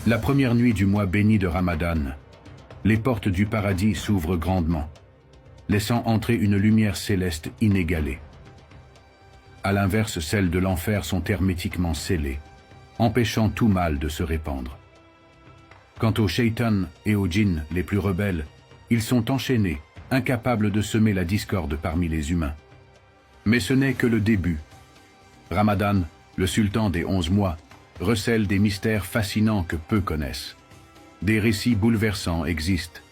La première nuit du mois béni de Ramadan, les portes du paradis s'ouvrent grandement, laissant entrer une lumière céleste inégalée. À l'inverse, celles de l'enfer sont hermétiquement scellées, empêchant tout mal de se répandre. Quant aux shaytans et aux djinns les plus rebelles, ils sont enchaînés, incapables de semer la discorde parmi les humains. Mais ce n'est que le début. Ramadan, le sultan des 11 mois, recèle des mystères fascinants que peu connaissent. Des récits bouleversants existent.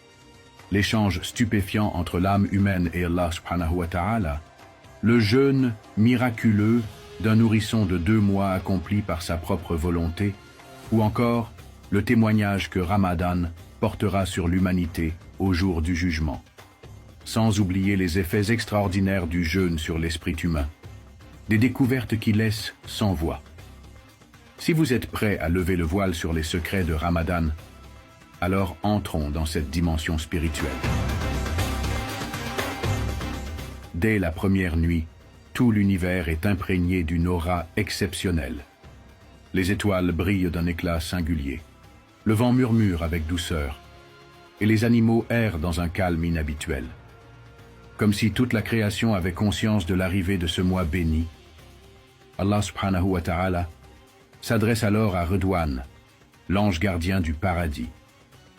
L'échange stupéfiant entre l'âme humaine et Allah subhanahu wa ta'ala, le jeûne miraculeux d'un nourrisson de 2 mois accompli par sa propre volonté, ou encore le témoignage que Ramadan portera sur l'humanité au jour du jugement. Sans oublier les effets extraordinaires du jeûne sur l'esprit humain. Des découvertes qui laissent sans voix. Si vous êtes prêt à lever le voile sur les secrets de Ramadan, alors entrons dans cette dimension spirituelle. Dès la première nuit, tout l'univers est imprégné d'une aura exceptionnelle. Les étoiles brillent d'un éclat singulier. Le vent murmure avec douceur, et les animaux errent dans un calme inhabituel. Comme si toute la création avait conscience de l'arrivée de ce mois béni, Allah subhanahu wa ta'ala s'adresse alors à Redouane, l'ange gardien du paradis,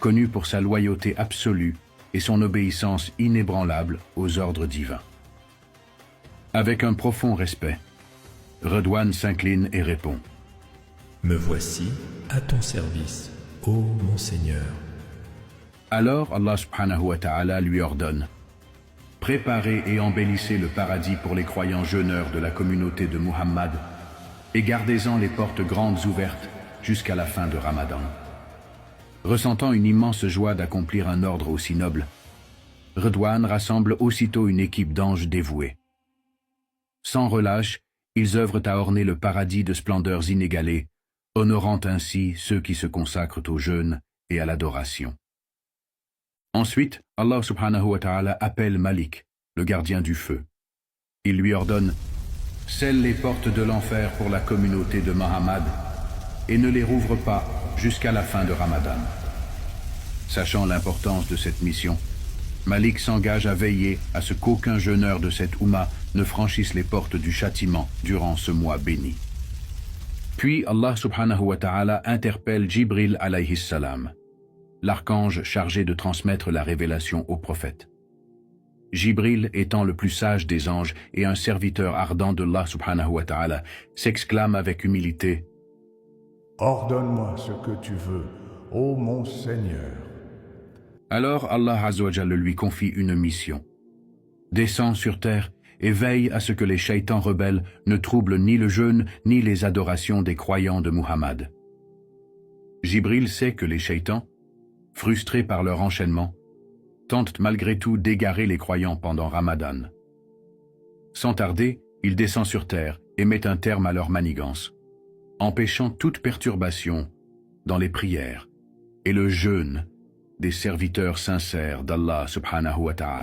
connu pour sa loyauté absolue et son obéissance inébranlable aux ordres divins. Avec un profond respect, Redouane s'incline et répond « Me voici à ton service, ô mon Seigneur. » Alors Allah subhanahu wa ta'ala lui ordonne « Préparez et embellissez le paradis pour les croyants jeûneurs de la communauté de Muhammad et gardez-en les portes grandes ouvertes jusqu'à la fin de Ramadan. » Ressentant une immense joie d'accomplir un ordre aussi noble, Redouane rassemble aussitôt une équipe d'anges dévoués. Sans relâche, ils œuvrent à orner le paradis de splendeurs inégalées, honorant ainsi ceux qui se consacrent au jeûne et à l'adoration. Ensuite, Allah subhanahu wa ta'ala appelle Malik, le gardien du feu. Il lui ordonne « Scelle les portes de l'enfer pour la communauté de Muhammad et ne les rouvre pas jusqu'à la fin de Ramadan. » Sachant l'importance de cette mission, Malik s'engage à veiller à ce qu'aucun jeûneur de cette Oumma ne franchisse les portes du châtiment durant ce mois béni. Puis Allah subhanahu wa ta'ala interpelle Jibril alayhi salam, l'archange chargé de transmettre la révélation au prophète. Jibril, étant le plus sage des anges et un serviteur ardent d'Allah subhanahu wa ta'ala, s'exclame avec humilité « Ordonne-moi ce que tu veux, ô mon Seigneur. » Alors Allah azza wa jalla lui confie une mission. Descends sur terre et veille à ce que les shaytans rebelles ne troublent ni le jeûne ni les adorations des croyants de Muhammad. Jibril sait que les shaytans, frustrés par leur enchaînement, tentent malgré tout d'égarer les croyants pendant Ramadan. Sans tarder, il descend sur terre et met un terme à leur manigance, empêchant toute perturbation dans les prières et le jeûne des serviteurs sincères d'Allah subhanahu wa ta'ala.